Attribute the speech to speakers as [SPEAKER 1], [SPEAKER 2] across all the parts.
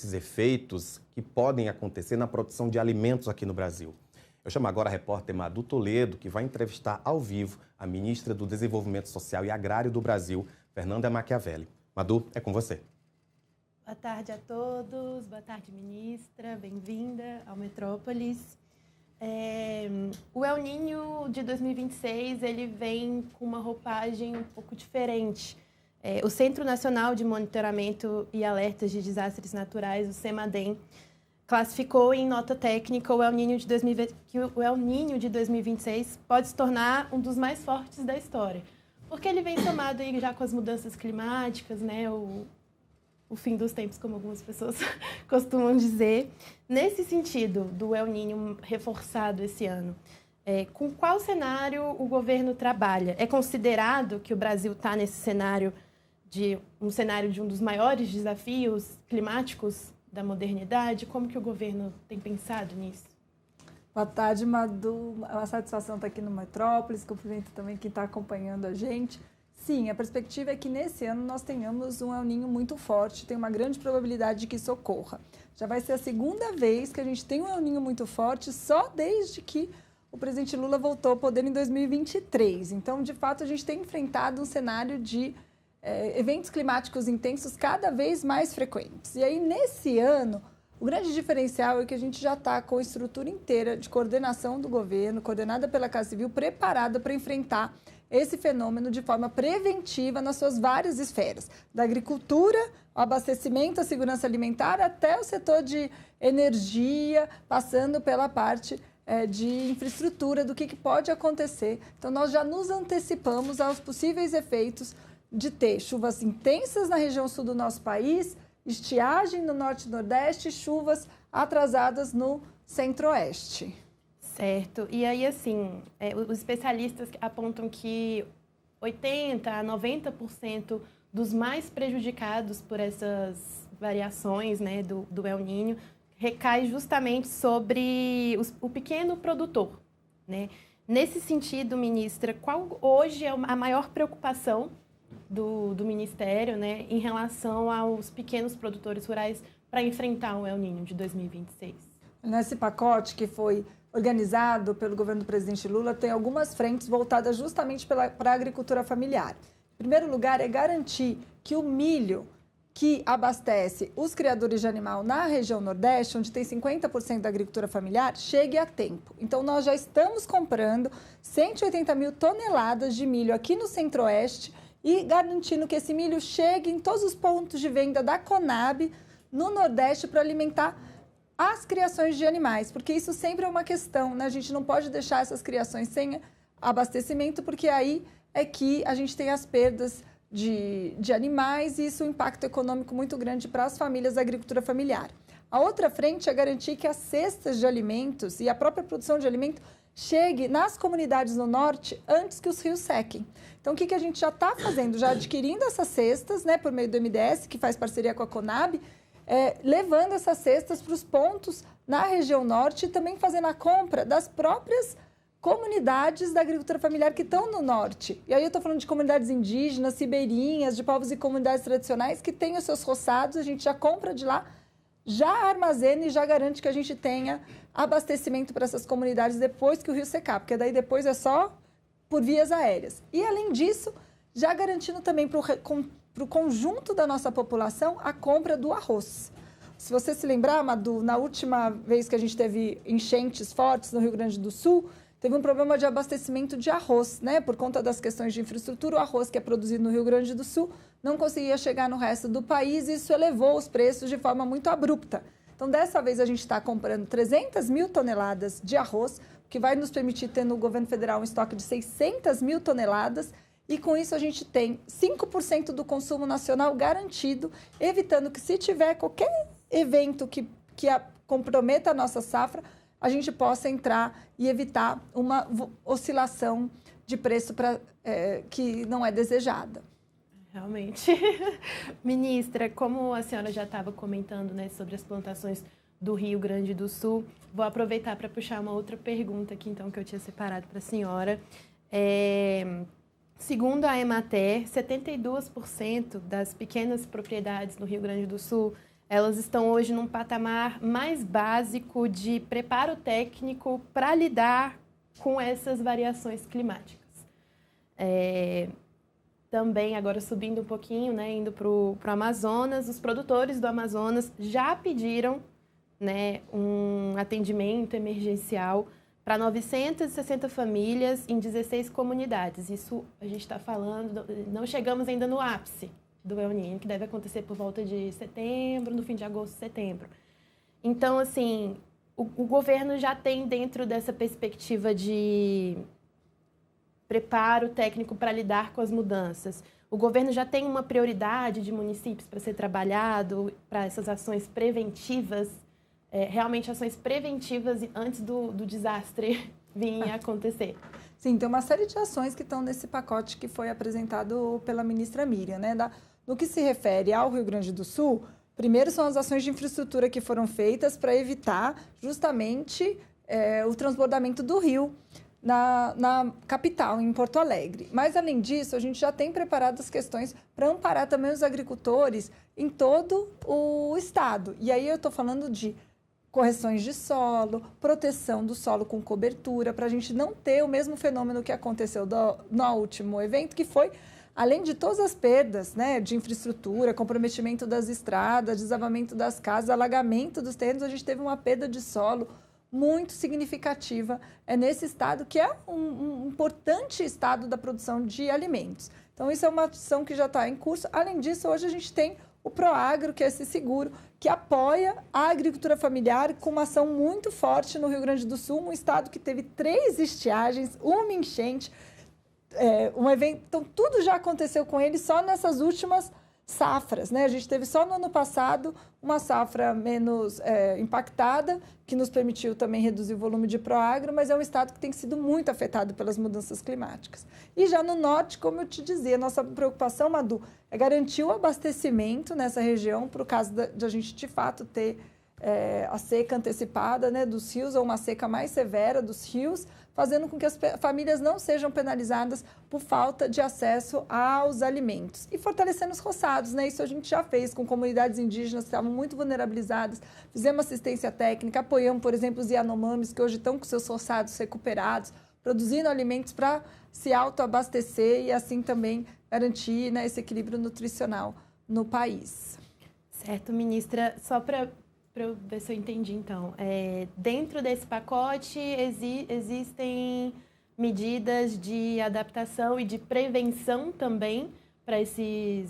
[SPEAKER 1] esses efeitos que podem acontecer na produção de alimentos aqui no Brasil. Eu chamo agora a repórter Madu Toledo, que vai entrevistar ao vivo a ministra do Desenvolvimento Social e Agrário do Brasil, Fernanda Machiavelli. Madu, é com você.
[SPEAKER 2] Boa tarde a todos, boa tarde, ministra, bem-vinda ao Metrópolis. O El Niño de 2026, ele vem com uma roupagem um pouco diferente. O Centro Nacional de Monitoramento e Alertas de Desastres Naturais, o CEMADEM, classificou em nota técnica o El Niño que o El Niño de 2026 pode se tornar um dos mais fortes da história, porque ele vem somado aí já com as mudanças climáticas, né, o fim dos tempos, como algumas pessoas costumam dizer. Nesse sentido, do El Niño reforçado esse ano, com qual cenário o governo trabalha? É considerado que o Brasil está nesse cenário de um dos maiores desafios climáticos da modernidade? Como que o governo tem pensado nisso?
[SPEAKER 3] Boa tarde, Madu. É uma satisfação estar aqui no Metrópolis. Cumprimento também quem está acompanhando a gente. Sim, a perspectiva é que nesse ano nós tenhamos um El Niño muito forte, tem uma grande probabilidade de que isso ocorra. Já vai ser a segunda vez que a gente tem um El Niño muito forte, só desde que o presidente Lula voltou ao poder em 2023. Então, de fato, a gente tem enfrentado um cenário de eventos climáticos intensos cada vez mais frequentes. E aí, nesse ano, o grande diferencial é que a gente já está com a estrutura inteira de coordenação do governo, coordenada pela Casa Civil, preparada para enfrentar esse fenômeno de forma preventiva nas suas várias esferas, da agricultura, ao abastecimento, a segurança alimentar, até o setor de energia, passando pela parte de infraestrutura, do que pode acontecer. Então, nós já nos antecipamos aos possíveis efeitos de ter chuvas intensas na região sul do nosso país, estiagem no norte e nordeste, chuvas atrasadas no centro-oeste.
[SPEAKER 2] Certo. E aí, assim, os especialistas apontam que 80% a 90% dos mais prejudicados por essas variações, né, do El Niño recai justamente sobre o pequeno produtor, né? Nesse sentido, ministra, qual hoje é a maior preocupação do Ministério, né, em relação aos pequenos produtores rurais para enfrentar o El Niño de 2026?
[SPEAKER 3] Nesse pacote que foi organizado pelo governo do presidente Lula, tem algumas frentes voltadas justamente para a agricultura familiar. Em primeiro lugar, é garantir que o milho que abastece os criadores de animal na região Nordeste, onde tem 50% da agricultura familiar, chegue a tempo. Então, nós já estamos comprando 180 mil toneladas de milho aqui no Centro-Oeste e garantindo que esse milho chegue em todos os pontos de venda da Conab no Nordeste para alimentar as criações de animais, porque isso sempre é uma questão, né? A gente não pode deixar essas criações sem abastecimento, porque aí é que a gente tem as perdas de animais e isso é um impacto econômico muito grande para as famílias da agricultura familiar. A outra frente é garantir que as cestas de alimentos e a própria produção de alimento chegue nas comunidades no norte antes que os rios sequem. Então, o que a gente já está fazendo? Já adquirindo essas cestas, né, por meio do MDS, que faz parceria com a Conab, levando essas cestas para os pontos na região norte e também fazendo a compra das próprias comunidades da agricultura familiar que estão no norte. E aí eu estou falando de comunidades indígenas, ribeirinhas, de povos e comunidades tradicionais que têm os seus roçados, a gente já compra de lá, já armazena e já garante que a gente tenha abastecimento para essas comunidades depois que o rio secar, porque daí depois é só por vias aéreas. E, além disso, já garantindo também para o conjunto da nossa população a compra do arroz. Se você se lembrar, Madu, na última vez que a gente teve enchentes fortes no Rio Grande do Sul, teve um problema de abastecimento de arroz, né? Por conta das questões de infraestrutura, o arroz que é produzido no Rio Grande do Sul não conseguia chegar no resto do país e isso elevou os preços de forma muito abrupta. Então, dessa vez, a gente está comprando 300 mil toneladas de arroz, que vai nos permitir ter no governo federal um estoque de 600 mil toneladas e, com isso, a gente tem 5% do consumo nacional garantido, evitando que, se tiver qualquer evento que comprometa a nossa safra, a gente possa entrar e evitar uma oscilação de preço que não é desejada.
[SPEAKER 2] Realmente. Ministra, como a senhora já estava comentando, né, sobre as plantações do Rio Grande do Sul, vou aproveitar para puxar uma outra pergunta aqui, então, que eu tinha separado para a senhora. Segundo a Emater, 72% das pequenas propriedades no Rio Grande do Sul elas estão hoje num patamar mais básico de preparo técnico para lidar com essas variações climáticas. Também, agora subindo um pouquinho, né, indo para o Amazonas, os produtores do Amazonas já pediram, né, um atendimento emergencial para 960 famílias em 16 comunidades. Isso a gente está falando, não chegamos ainda no ápice do El Niño, que deve acontecer por volta de setembro, no fim de agosto, setembro. Então, assim, o governo já tem, dentro dessa perspectiva de preparo técnico para lidar com as mudanças, o governo já tem uma prioridade de municípios para ser trabalhado, para essas ações preventivas, realmente ações preventivas antes do desastre vir a acontecer.
[SPEAKER 3] Sim, tem uma série de ações que estão nesse pacote que foi apresentado pela ministra Miriam, né? No que se refere ao Rio Grande do Sul, primeiro são as ações de infraestrutura que foram feitas para evitar justamente o transbordamento do rio na capital, em Porto Alegre. Mas, além disso, a gente já tem preparado as questões para amparar também os agricultores em todo o estado. E aí eu estou falando de correções de solo, proteção do solo com cobertura, para a gente não ter o mesmo fenômeno que aconteceu no último evento, que foi, além de todas as perdas, né, de infraestrutura, comprometimento das estradas, desabamento das casas, alagamento dos terrenos, a gente teve uma perda de solo muito significativa nesse estado, que é um importante estado da produção de alimentos. Então, isso é uma ação que já está em curso. Além disso, hoje a gente tem o Proagro, que é esse seguro, que apoia a agricultura familiar com uma ação muito forte no Rio Grande do Sul, um estado que teve 3 estiagens, uma enchente, um evento. Então, tudo já aconteceu com ele só nessas últimas safras, né? A gente teve só no ano passado uma safra menos impactada, que nos permitiu também reduzir o volume de Proagro, mas é um estado que tem sido muito afetado pelas mudanças climáticas. E já no norte, como eu te dizia, nossa preocupação, Madu, é garantir o abastecimento nessa região, para o caso de a gente, de fato, ter a seca antecipada, né, dos rios, ou uma seca mais severa dos rios, fazendo com que as famílias não sejam penalizadas por falta de acesso aos alimentos. E fortalecendo os roçados, né? Isso a gente já fez com comunidades indígenas que estavam muito vulnerabilizadas. Fizemos assistência técnica, apoiamos, por exemplo, os Yanomamis, que hoje estão com seus roçados recuperados, produzindo alimentos para se autoabastecer e assim também garantir, né, esse equilíbrio nutricional no país.
[SPEAKER 2] Certo, ministra. Só para eu ver se eu entendi, então. Dentro desse pacote, existem medidas de adaptação e de prevenção também para esse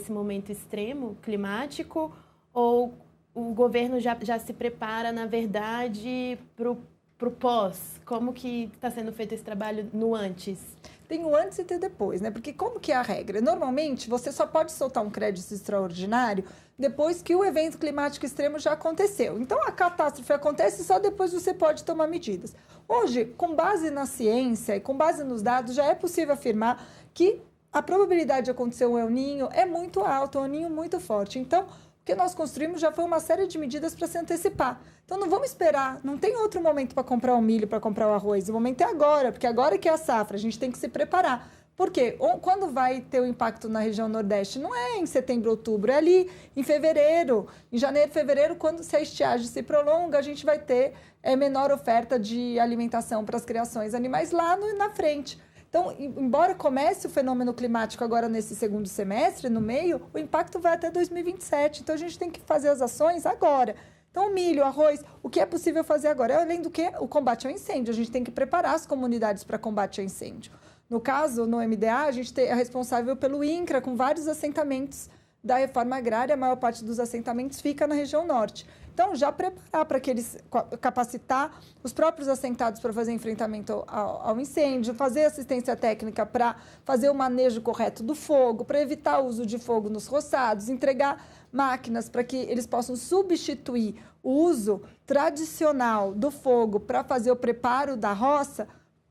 [SPEAKER 2] momento extremo climático? Ou o governo já se prepara, na verdade, para o pós? Como que está sendo feito esse trabalho no antes?
[SPEAKER 3] Tem o antes e tem o depois, né? Porque como que é a regra? Normalmente, você só pode soltar um crédito extraordinário depois que o evento climático extremo já aconteceu. Então, a catástrofe acontece só depois você pode tomar medidas. Hoje, com base na ciência e com base nos dados, já é possível afirmar que a probabilidade de acontecer um El Niño é muito alta, um El Niño muito forte. Então, o que nós construímos já foi uma série de medidas para se antecipar. Então, não vamos esperar, não tem outro momento para comprar o milho, para comprar o arroz. O momento é agora, porque agora que é a safra, a gente tem que se preparar. Por quê? Quando vai ter o impacto na região Nordeste? Não é em setembro, outubro, é ali em fevereiro. Em janeiro, fevereiro, se a estiagem se prolonga, a gente vai ter menor oferta de alimentação para as criações animais lá na frente. Então, embora comece o fenômeno climático agora nesse segundo semestre, no meio, o impacto vai até 2027. Então, a gente tem que fazer as ações agora. Então, o milho, o arroz, o que é possível fazer agora? Além do que, o combate ao incêndio. A gente tem que preparar as comunidades para combate ao incêndio. No caso, no MDA, a gente é responsável pelo INCRA, com vários assentamentos da reforma agrária. A maior parte dos assentamentos fica na região norte. Então, já preparar para que eles capacitar os próprios assentados para fazer enfrentamento ao incêndio, fazer assistência técnica para fazer o manejo correto do fogo, para evitar o uso de fogo nos roçados, entregar máquinas para que eles possam substituir o uso tradicional do fogo para fazer o preparo da roça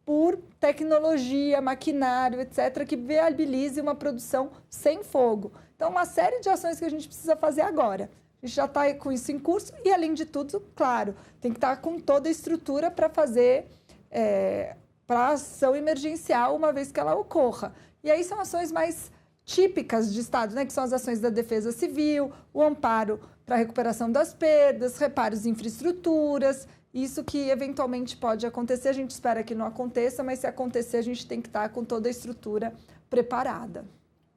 [SPEAKER 3] por tecnologia, maquinário, etc., que viabilize uma produção sem fogo. Então, uma série de ações que a gente precisa fazer agora. A gente já está com isso em curso e, além de tudo, claro, tem que estar com toda a estrutura para fazer para a ação emergencial uma vez que ela ocorra. E aí são ações mais típicas de Estado, né? Que são as ações da Defesa Civil, o amparo para a recuperação das perdas, reparos em infraestruturas, isso que eventualmente pode acontecer. A gente espera que não aconteça, mas se acontecer, a gente tem que estar com toda a estrutura preparada.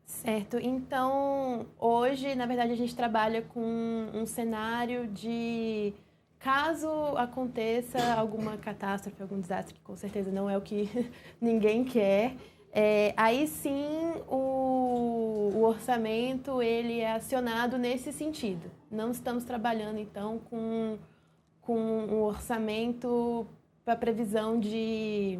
[SPEAKER 2] Certo. Então, hoje, na verdade, a gente trabalha com um cenário de, caso aconteça alguma catástrofe, algum desastre, que com certeza não é o que ninguém quer, aí sim o orçamento ele é acionado nesse sentido. Não estamos trabalhando, então, com um orçamento para previsão de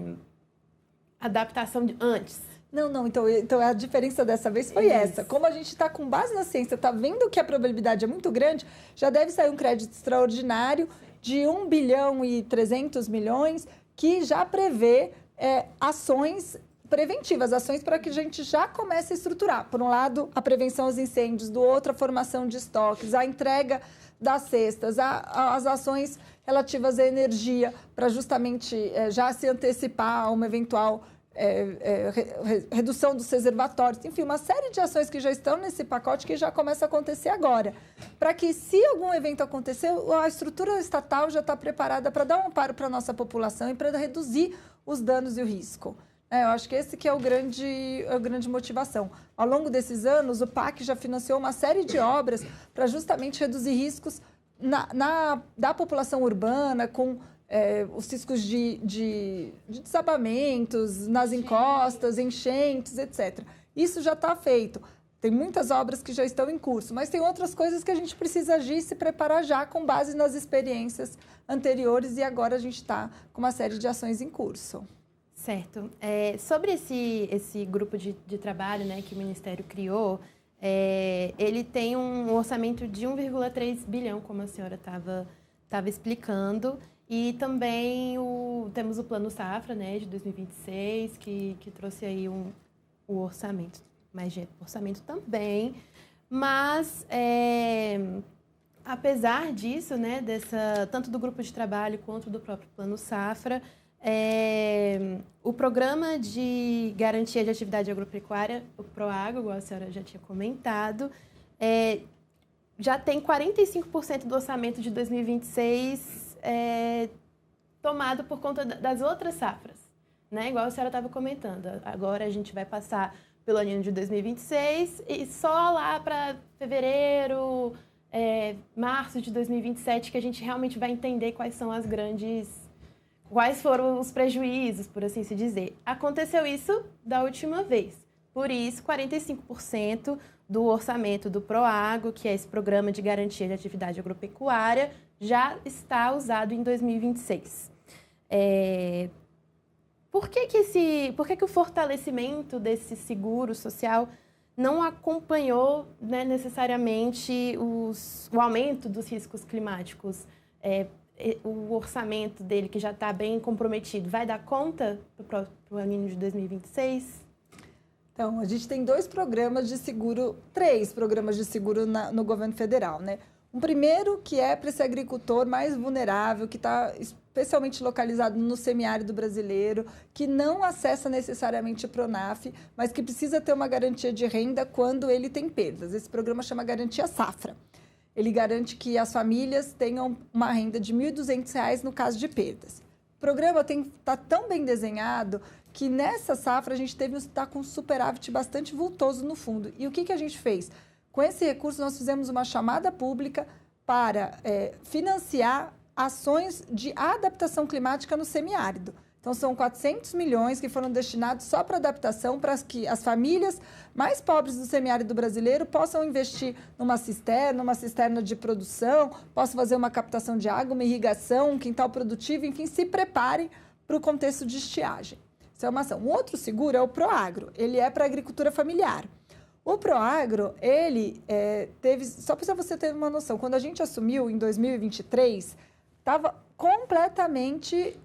[SPEAKER 2] adaptação antes.
[SPEAKER 3] Não, então a diferença dessa vez foi essa. Como a gente está com base na ciência, está vendo que a probabilidade é muito grande, já deve sair um crédito extraordinário de 1 bilhão e 300 milhões, que já prevê ações preventivas, ações para que a gente já comece a estruturar. Por um lado, a prevenção aos incêndios, do outro, a formação de estoques, a entrega das cestas, as ações relativas à energia, para justamente já se antecipar a uma eventual redução dos reservatórios, enfim, uma série de ações que já estão nesse pacote que já começa a acontecer agora. Para que, se algum evento acontecer, a estrutura estatal já está preparada para dar um amparo para a nossa população e para reduzir os danos e o risco. Eu acho que esse que é a grande motivação. Ao longo desses anos, o PAC já financiou uma série de obras para justamente reduzir riscos da população urbana, com os riscos de desabamentos nas encostas, enchentes, etc. Isso já está feito. Tem muitas obras que já estão em curso, mas tem outras coisas que a gente precisa agir e se preparar já com base nas experiências anteriores, e agora a gente está com uma série de ações em curso.
[SPEAKER 2] Certo. Sobre esse grupo de trabalho, né, que o Ministério criou, ele tem um orçamento de 1,3 bilhão, como a senhora estava explicando, e também temos o Plano Safra, né, de 2026, que trouxe aí o orçamento, mais dinheiro para o orçamento também, mas apesar disso, né, tanto do grupo de trabalho quanto do próprio Plano Safra, o Programa de Garantia de Atividade Agropecuária, o PROAGRO, igual a senhora já tinha comentado, já tem 45% do orçamento de 2026 tomado por conta das outras safras, né? Igual a senhora estava comentando. Agora a gente vai passar pelo ano de 2026 e só lá para fevereiro, março de 2027 que a gente realmente vai entender quais foram os prejuízos, por assim se dizer. Aconteceu isso da última vez. Por isso, 45% do orçamento do PROAGRO, que é esse Programa de Garantia de Atividade Agropecuária, já está usado em 2026. Por que o fortalecimento desse seguro social não acompanhou, né, necessariamente o aumento dos riscos climáticos? O orçamento dele, que já está bem comprometido, vai dar conta para o ano de 2026?
[SPEAKER 3] Então, a gente tem três programas de seguro no governo federal, né? Um primeiro que é para esse agricultor mais vulnerável, que está especialmente localizado no semiárido brasileiro, que não acessa necessariamente o PRONAF, mas que precisa ter uma garantia de renda quando ele tem perdas. Esse programa chama Garantia Safra. Ele garante que as famílias tenham uma renda de R$ 1.200 no caso de perdas. O programa está tão bem desenhado que nessa safra a gente está com um superávit bastante vultoso no fundo. E o que a gente fez? Com esse recurso, nós fizemos uma chamada pública para financiar ações de adaptação climática no semiárido. Então, são 400 milhões que foram destinados só para adaptação, para que as famílias mais pobres do semiárido brasileiro possam investir numa cisterna de produção, possam fazer uma captação de água, uma irrigação, um quintal produtivo, enfim, se preparem para o contexto de estiagem. Isso é uma ação. Um outro seguro é o PROAGRO, ele é para a agricultura familiar. O PROAGRO, ele teve, só para você ter uma noção, quando a gente assumiu em 2023, estava completamente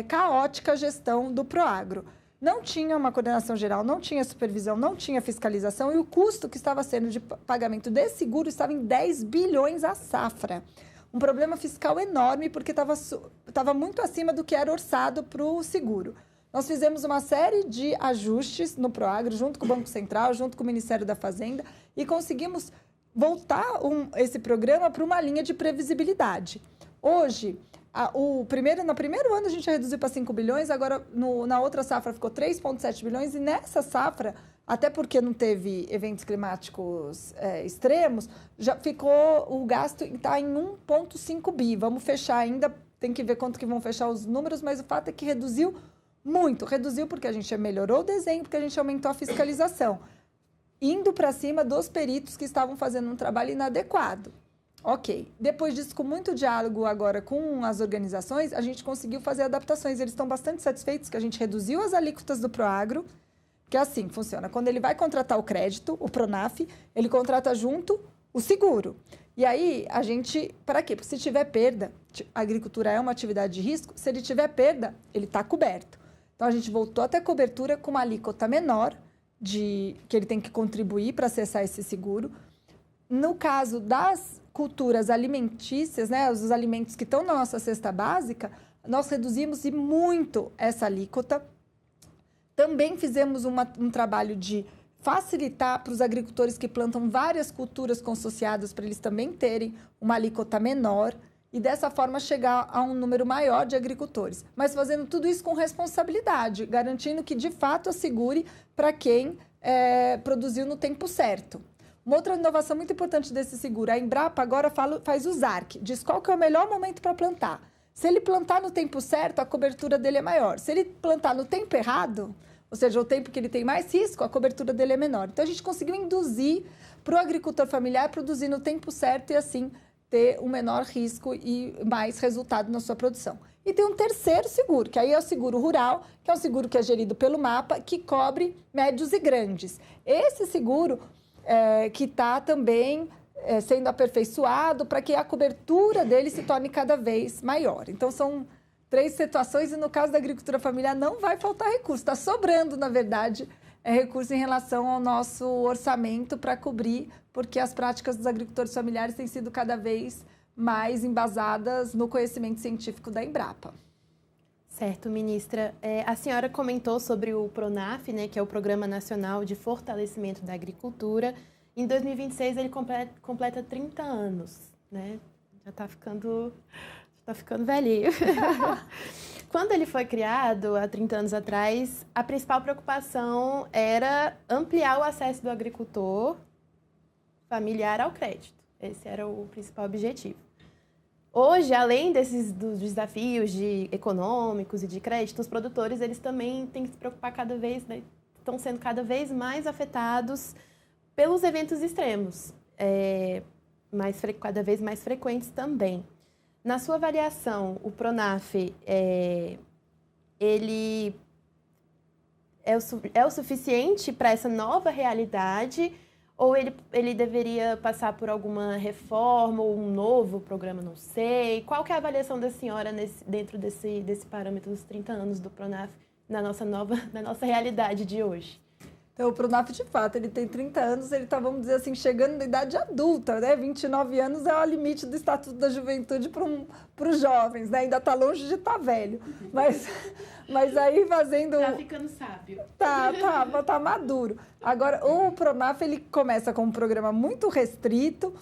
[SPEAKER 3] caótica a gestão do PROAGRO. Não tinha uma coordenação geral, não tinha supervisão, não tinha fiscalização e o custo que estava sendo de pagamento desse seguro estava em 10 bilhões a safra. Um problema fiscal enorme porque estava muito acima do que era orçado para o seguro. Nós fizemos uma série de ajustes no PROAGRO, junto com o Banco Central, junto com o Ministério da Fazenda, e conseguimos voltar esse programa para uma linha de previsibilidade. Hoje, no primeiro ano a gente reduziu para 5 bilhões, agora na outra safra ficou 3,7 bilhões, e nessa safra, até porque não teve eventos climáticos extremos, já ficou, o gasto está em 1,5 bi. Vamos fechar ainda, tem que ver quanto que vão fechar os números, mas o fato é que reduziu muito. Reduziu porque a gente melhorou o desenho, porque a gente aumentou a fiscalização, indo para cima dos peritos que estavam fazendo um trabalho inadequado. Ok. Depois disso, com muito diálogo agora com as organizações, a gente conseguiu fazer adaptações. Eles estão bastante satisfeitos que a gente reduziu as alíquotas do Proagro, que assim funciona. Quando ele vai contratar o crédito, o Pronaf, ele contrata junto o seguro. E aí, a gente... Para quê? Porque se tiver perda, a agricultura é uma atividade de risco, se ele tiver perda, ele está coberto. Então, a gente voltou até cobertura com uma alíquota menor, que ele tem que contribuir para acessar esse seguro. No caso das culturas alimentícias, né, os alimentos que estão na nossa cesta básica, nós reduzimos muito essa alíquota. Também fizemos um trabalho de facilitar para os agricultores que plantam várias culturas consociadas, para eles também terem uma alíquota menor e dessa forma chegar a um número maior de agricultores. Mas fazendo tudo isso com responsabilidade, garantindo que de fato assegure para quem produziu no tempo certo. Uma outra inovação muito importante desse seguro, a Embrapa agora faz o ZARC, diz qual que é o melhor momento para plantar. Se ele plantar no tempo certo, a cobertura dele é maior. Se ele plantar no tempo errado, ou seja, o tempo que ele tem mais risco, a cobertura dele é menor. Então, a gente conseguiu induzir para o agricultor familiar produzir no tempo certo e, assim, ter um menor risco e mais resultado na sua produção. E tem um terceiro seguro, que aí é o seguro rural, que é um seguro que é gerido pelo MAPA, que cobre médios e grandes. Esse seguro... que está também sendo aperfeiçoado para que a cobertura dele se torne cada vez maior. Então, são 3 situações e, no caso da agricultura familiar, não vai faltar recurso. Está sobrando, na verdade, recurso em relação ao nosso orçamento para cobrir, porque as práticas dos agricultores familiares têm sido cada vez mais embasadas no conhecimento científico da Embrapa.
[SPEAKER 2] Certo, ministra. A senhora comentou sobre o PRONAF, né, que é o Programa Nacional de Fortalecimento da Agricultura. Em 2026, ele completa 30 anos, né? Já está ficando velhinho. Quando ele foi criado, há 30 anos atrás, a principal preocupação era ampliar o acesso do agricultor familiar ao crédito. Esse era o principal objetivo. Hoje, além dos desafios econômicos e de crédito, os produtores eles também têm que se preocupar estão sendo cada vez mais afetados pelos eventos extremos, cada vez mais frequentes também. Na sua avaliação, o PRONAF, ele é o suficiente para essa nova realidade? Ou ele deveria passar por alguma reforma ou um novo programa, não sei? Qual que é a avaliação da senhora dentro desse parâmetro dos 30 anos do PRONAF na nossa realidade de hoje?
[SPEAKER 3] Então, o PRONAF, de fato, ele tem 30 anos, ele está, vamos dizer assim, chegando na idade adulta, né? 29 anos é o limite do Estatuto da Juventude para os jovens, né? Ainda está longe de estar velho. Mas aí fazendo...
[SPEAKER 2] Está ficando sábio.
[SPEAKER 3] Tá maduro. Agora, o PRONAF, ele começa com um programa muito restrito,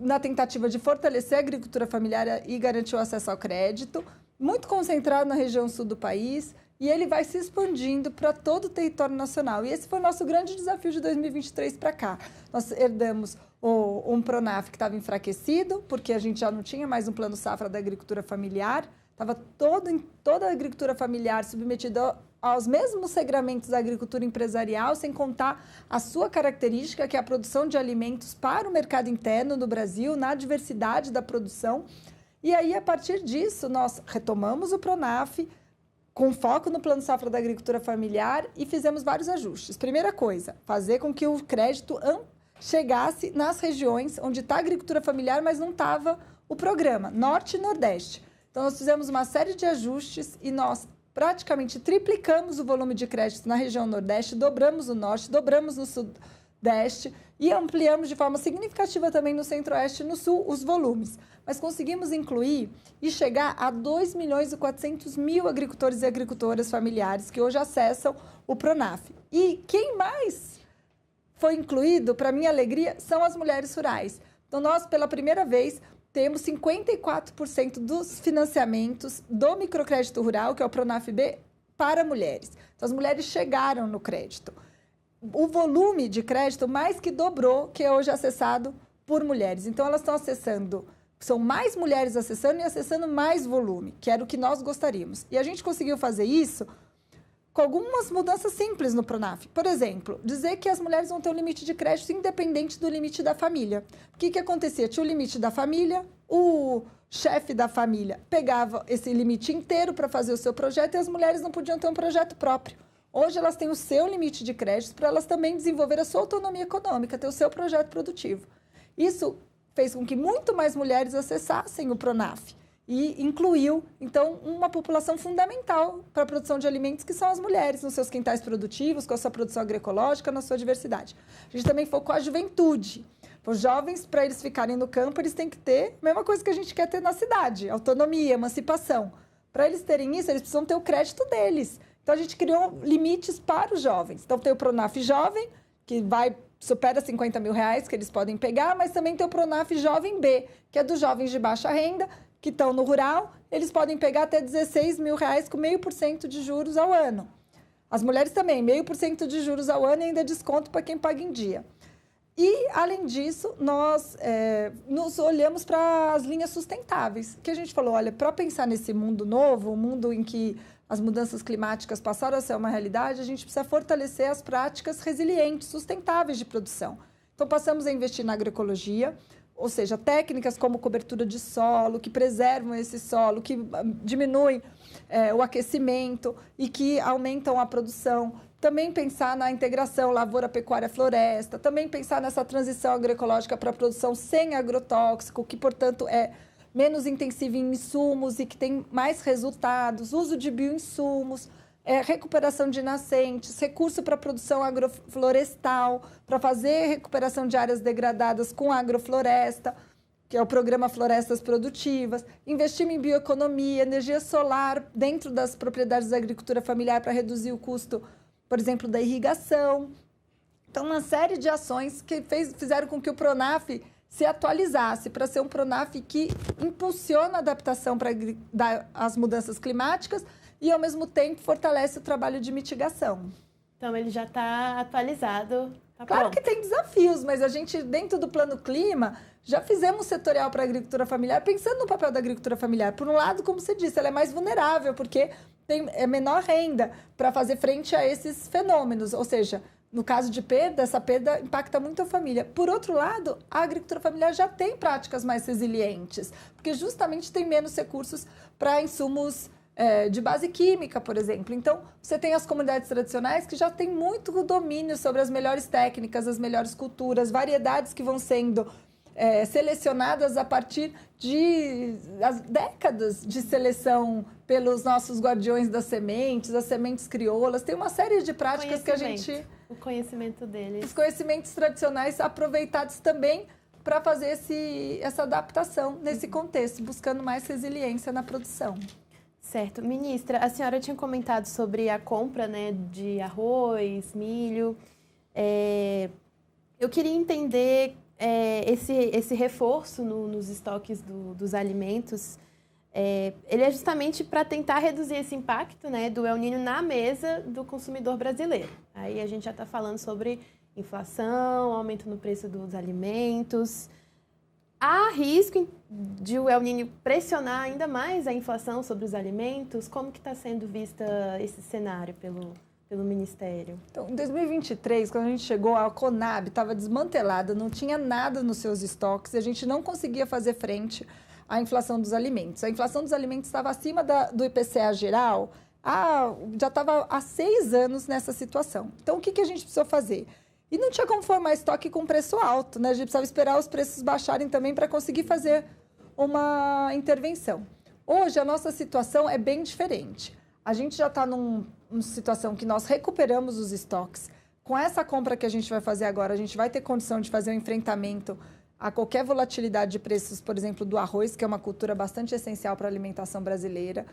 [SPEAKER 3] na tentativa de fortalecer a agricultura familiar e garantir o acesso ao crédito, muito concentrado na região sul do país, e ele vai se expandindo para todo o território nacional. E esse foi o nosso grande desafio de 2023 para cá. Nós herdamos um PRONAF que estava enfraquecido, porque a gente já não tinha mais um plano safra da agricultura familiar, estava toda a agricultura familiar submetida aos mesmos regramentos da agricultura empresarial, sem contar a sua característica, que é a produção de alimentos para o mercado interno no Brasil, na diversidade da produção. E aí, a partir disso, nós retomamos o PRONAF, com foco no Plano Safra da Agricultura Familiar, e fizemos vários ajustes. Primeira coisa, fazer com que o crédito chegasse nas regiões onde está a agricultura familiar, mas não estava o programa, Norte e Nordeste. Então, nós fizemos uma série de ajustes e nós praticamente triplicamos o volume de crédito na região Nordeste, dobramos no Norte, dobramos no Sudeste e ampliamos de forma significativa também no Centro-Oeste e no Sul os volumes. Mas conseguimos incluir e chegar a 2.400.000 agricultores e agricultoras familiares que hoje acessam o PRONAF. E quem mais foi incluído, para minha alegria, são as mulheres rurais. Então, nós, pela primeira vez, temos 54% dos financiamentos do microcrédito rural, que é o Pronaf-B, para mulheres. Então, as mulheres chegaram no crédito. O volume de crédito mais que dobrou, que é hoje acessado por mulheres. Então, elas estão acessando, são mais mulheres acessando e acessando mais volume, que era o que nós gostaríamos. E a gente conseguiu fazer isso com algumas mudanças simples no Pronaf. Por exemplo, dizer que as mulheres vão ter um limite de crédito independente do limite da família. O que acontecia? Tinha o limite da família, o chefe da família pegava esse limite inteiro para fazer o seu projeto e as mulheres não podiam ter um projeto próprio. Hoje elas têm o seu limite de crédito para elas também desenvolver a sua autonomia econômica, ter o seu projeto produtivo. Isso fez com que muito mais mulheres acessassem o Pronaf e incluiu, então, uma população fundamental para a produção de alimentos, que são as mulheres, nos seus quintais produtivos, com a sua produção agroecológica, na sua diversidade. A gente também focou a juventude. Os jovens, para eles ficarem no campo, eles têm que ter a mesma coisa que a gente quer ter na cidade, autonomia, emancipação. Para eles terem isso, eles precisam ter o crédito deles. Então, a gente criou limites para os jovens. Então, tem o Pronaf Jovem, que supera 50 mil reais que eles podem pegar, mas também tem o Pronaf Jovem B, que é dos jovens de baixa renda, que estão no rural, eles podem pegar até 16 mil reais com 0,5% de juros ao ano. As mulheres também, 0,5% de juros ao ano e ainda desconto para quem paga em dia. E, além disso, nós nos olhamos para as linhas sustentáveis, que a gente falou, olha, para pensar nesse mundo novo, um mundo em que as mudanças climáticas passaram a ser uma realidade, a gente precisa fortalecer as práticas resilientes, sustentáveis de produção. Então, passamos a investir na agroecologia, ou seja, técnicas como cobertura de solo, que preservam esse solo, que diminuem o aquecimento e que aumentam a produção. Também pensar na integração lavoura, pecuária, floresta. Também pensar nessa transição agroecológica para a produção sem agrotóxico, que, portanto, é menos intensiva em insumos e que tem mais resultados. Uso de bioinsumos, recuperação de nascentes, recurso para a produção agroflorestal, para fazer recuperação de áreas degradadas com agrofloresta, que é o programa Florestas Produtivas, investimento em bioeconomia, energia solar dentro das propriedades da agricultura familiar para reduzir o custo, por exemplo, da irrigação. Então, uma série de ações que fizeram com que o Pronaf se atualizasse para ser um Pronaf que impulsiona a adaptação para as mudanças climáticas e, ao mesmo tempo, fortalece o trabalho de mitigação.
[SPEAKER 2] Então, ele já está atualizado. Tá
[SPEAKER 3] claro
[SPEAKER 2] pronto.
[SPEAKER 3] que tem desafios, mas a gente, dentro do Plano Clima, já fizemos setorial para a agricultura familiar, pensando no papel da agricultura familiar. Por um lado, como você disse, ela é mais vulnerável, porque tem menor renda para fazer frente a esses fenômenos. Ou seja, no caso de perda, essa perda impacta muito a família. Por outro lado, a agricultura familiar já tem práticas mais resilientes, porque justamente tem menos recursos para insumos de base química, por exemplo. Então, você tem as comunidades tradicionais que já têm muito domínio sobre as melhores técnicas, as melhores culturas, variedades que vão sendo selecionadas a partir de décadas de seleção pelos nossos guardiões das sementes, as sementes crioulas. Tem uma série de práticas que a gente...
[SPEAKER 2] O conhecimento deles.
[SPEAKER 3] Os conhecimentos tradicionais aproveitados também para fazer essa adaptação nesse contexto, buscando mais resiliência na produção.
[SPEAKER 2] Certo. Ministra, a senhora tinha comentado sobre a compra, né, de arroz, milho. Eu queria entender esse reforço nos estoques dos alimentos. Ele é justamente para tentar reduzir esse impacto, né, do El Niño na mesa do consumidor brasileiro. Aí a gente já está falando sobre inflação, aumento no preço dos alimentos. Há risco de o El Niño pressionar ainda mais a inflação sobre os alimentos? Como que está sendo vista esse cenário pelo Ministério?
[SPEAKER 3] Então, em 2023, quando a gente chegou, a Conab estava desmantelada, não tinha nada nos seus estoques e a gente não conseguia fazer frente à inflação dos alimentos. A inflação dos alimentos estava acima do IPCA geral, já estava há 6 anos nessa situação. Então, o que a gente precisou fazer? E não tinha como formar estoque com preço alto, né? A gente precisava esperar os preços baixarem também para conseguir fazer uma intervenção. Hoje, a nossa situação é bem diferente. A gente já está numa situação que nós recuperamos os estoques. Com essa compra que a gente vai fazer agora, a gente vai ter condição de fazer um enfrentamento a qualquer volatilidade de preços, por exemplo, do arroz, que é uma cultura bastante essencial para a alimentação brasileira.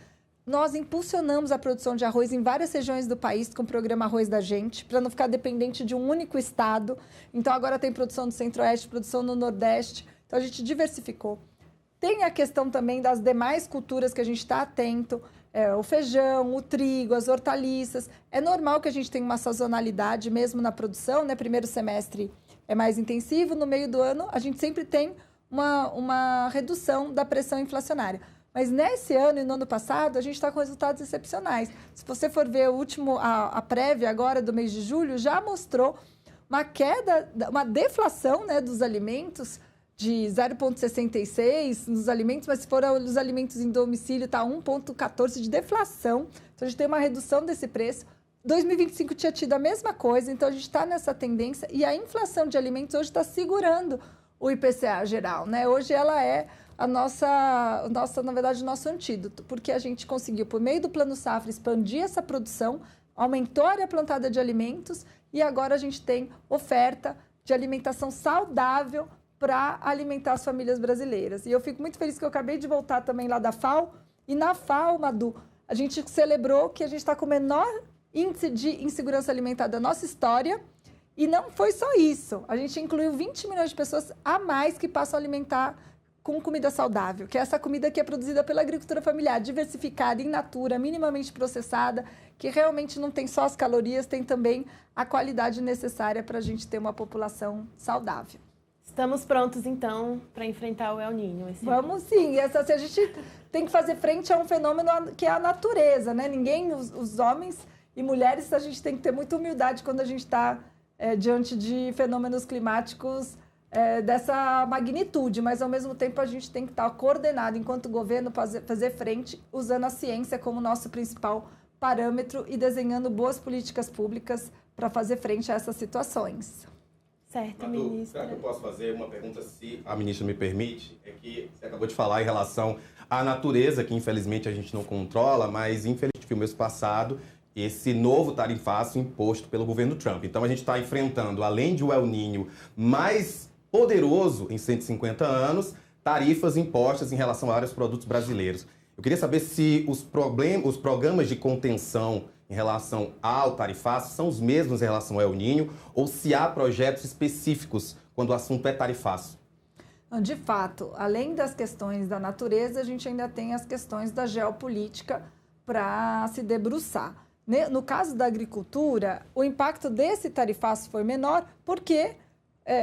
[SPEAKER 3] Nós impulsionamos a produção de arroz em várias regiões do país com o programa Arroz da Gente, para não ficar dependente de um único estado. Então, agora tem produção no Centro-Oeste, produção no Nordeste. Então, a gente diversificou. Tem a questão também das demais culturas que a gente está atento, o feijão, o trigo, as hortaliças. É normal que a gente tenha uma sazonalidade mesmo na produção, né? Primeiro semestre é mais intensivo, no meio do ano a gente sempre tem uma redução da pressão inflacionária. Mas nesse ano e no ano passado, a gente está com resultados excepcionais. Se você for ver a prévia agora do mês de julho, já mostrou uma queda, uma deflação, né, dos alimentos de 0,66 nos alimentos, mas se for os alimentos em domicílio, está 1,14 de deflação. Então, a gente tem uma redução desse preço. 2025 tinha tido a mesma coisa, então a gente está nessa tendência. E a inflação de alimentos hoje está segurando o IPCA geral, né? Hoje ela é na verdade, o nosso antídoto, porque a gente conseguiu, por meio do Plano Safra, expandir essa produção, aumentou a área plantada de alimentos e agora a gente tem oferta de alimentação saudável para alimentar as famílias brasileiras. E eu fico muito feliz que eu acabei de voltar também lá da FAO, e na FAO, Madu, a gente celebrou que a gente está com o menor índice de insegurança alimentar da nossa história, e não foi só isso. A gente incluiu 20 milhões de pessoas a mais que passam a alimentar com comida saudável, que é essa comida que é produzida pela agricultura familiar, diversificada, in natura, minimamente processada, que realmente não tem só as calorias, tem também a qualidade necessária para a gente ter uma população saudável.
[SPEAKER 2] Estamos prontos, então, para enfrentar o El Niño.
[SPEAKER 3] Vamos sim. A gente tem que fazer frente a um fenômeno que é a natureza, né? Os homens e mulheres, a gente tem que ter muita humildade quando a gente está diante de fenômenos climáticos dessa magnitude, mas ao mesmo tempo a gente tem que estar coordenado enquanto governo fazer frente usando a ciência como nosso principal parâmetro e desenhando boas políticas públicas para fazer frente a essas situações.
[SPEAKER 2] Certo,
[SPEAKER 1] Madu,
[SPEAKER 2] ministra.
[SPEAKER 1] será que eu posso fazer uma pergunta, se a ministra me permite? É que você acabou de falar em relação à natureza, que infelizmente a gente não controla, mas infelizmente no mês passado esse novo tarifaço imposto pelo governo Trump. Então a gente está enfrentando, além de um El Niño mais poderoso em 150 anos, tarifas impostas em relação a vários produtos brasileiros. Eu queria saber se os programas de contenção em relação ao tarifaço são os mesmos em relação ao El Niño ou se há projetos específicos quando o assunto é tarifaço.
[SPEAKER 3] De fato, além das questões da natureza, a gente ainda tem as questões da geopolítica para se debruçar. No caso da agricultura, o impacto desse tarifaço foi menor porque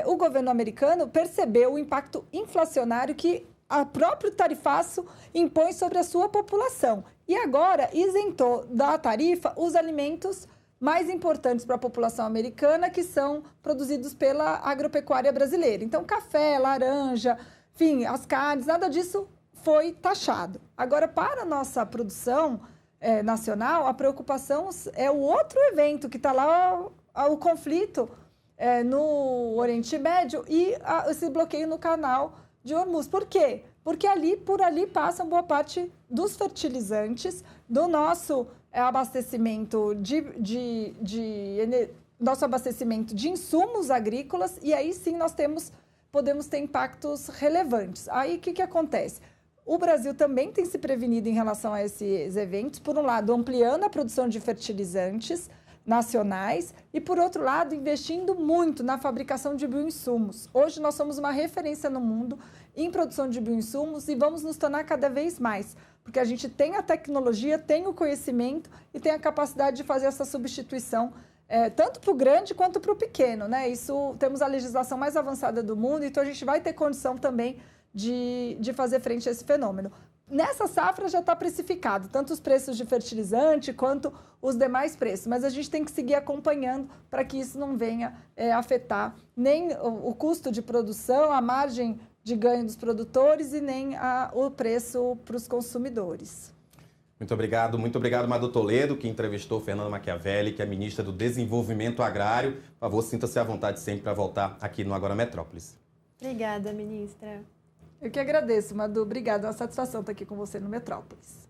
[SPEAKER 3] o governo americano percebeu o impacto inflacionário que o próprio tarifaço impõe sobre a sua população. E agora isentou da tarifa os alimentos mais importantes para a população americana, que são produzidos pela agropecuária brasileira. Então, café, laranja, enfim, as carnes, nada disso foi taxado. Agora, para a nossa produção nacional, a preocupação é o outro evento que está lá, o conflito no Oriente Médio e esse bloqueio no canal de Hormuz. Por quê? Porque por ali passa boa parte dos fertilizantes, do nosso abastecimento nosso abastecimento de insumos agrícolas, e aí sim nós podemos ter impactos relevantes. Aí o que acontece? O Brasil também tem se prevenido em relação a esses eventos, por um lado, ampliando a produção de fertilizantes nacionais e, por outro lado, investindo muito na fabricação de bioinsumos. Hoje nós somos uma referência no mundo em produção de bioinsumos e vamos nos tornar cada vez mais, porque a gente tem a tecnologia, tem o conhecimento e tem a capacidade de fazer essa substituição tanto para o grande quanto para o pequeno, né? Temos a legislação mais avançada do mundo, então a gente vai ter condição também de fazer frente a esse fenômeno. Nessa safra já está precificado, tanto os preços de fertilizante quanto os demais preços, mas a gente tem que seguir acompanhando para que isso não venha afetar nem o custo de produção, a margem de ganho dos produtores e nem o preço para os consumidores.
[SPEAKER 1] Muito obrigado, Madu Toledo, que entrevistou Fernanda Machiavelli, que é ministra do Desenvolvimento Agrário. Por favor, sinta-se à vontade sempre para voltar aqui no Agora Metrópolis.
[SPEAKER 2] Obrigada, ministra.
[SPEAKER 3] Eu que agradeço, Madu. Obrigada. É uma satisfação estar aqui com você no Metrópolis.